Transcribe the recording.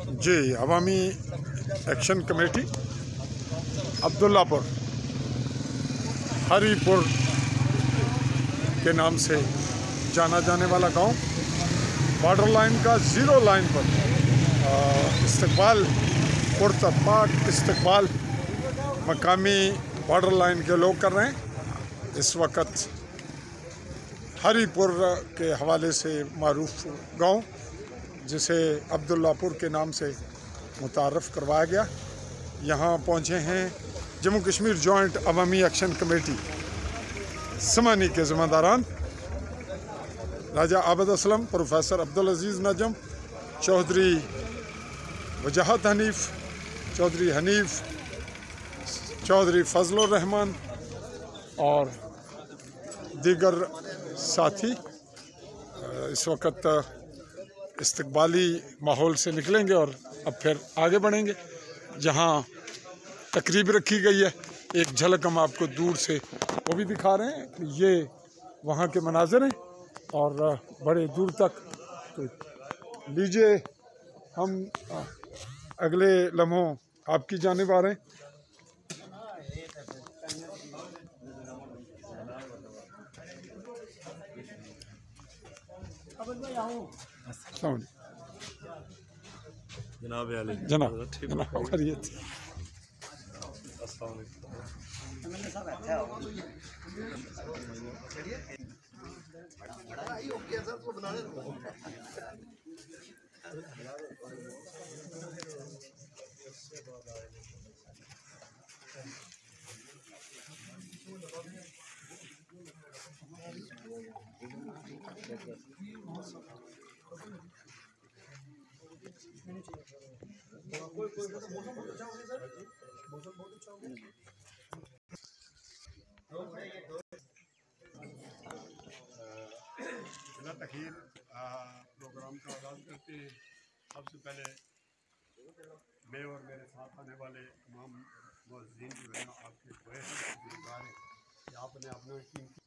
जी, अवामी action committee Abdullapur Haripur के नाम से जाना जाने वाला गांव, बॉर्डर लाइन का ज़ीरो लाइन पर इस्तकबाल पुरतपाक इस्तकबाल मकामी बॉर्डर लाइन के लोग कर रहे हैं। इस वक्त हरीपुर के हवाले से मारूफ गांव, जिसे अब्दुल्लापुर के नाम से मुतारफ़ करवाया गया, यहाँ पहुँचे हैं जम्मू कश्मीर जॉइंट अवामी एक्शन कमेटी समानी के ज़िम्मेदारान राजा आबद असलम, प्रोफेसर अब्दुल अजीज़ नजम, चौधरी वजाहत हनीफ, चौधरी हनीफ, चौधरी फजलुर रहमान और दीगर साथी इस वक्त इस्तकबाली माहौल से निकलेंगे और अब फिर आगे बढ़ेंगे। जहां तकरीब रखी गई है, एक झलक हम आपको दूर से वो भी दिखा रहे हैं कि ये वहां के मनाज़र हैं और बड़े दूर तक। तो लीजिए, हम अगले लम्हों आपकी जानिब आ रहे हैं। जनाब जनाब खैरियत। तखीर प्रोग्राम का आगाज़ करते हैं। सबसे पहले मैं और मेरे साथ आने वाले तमाम मुअज़्ज़िनीन जो हैं आपके आपने अपना कीमती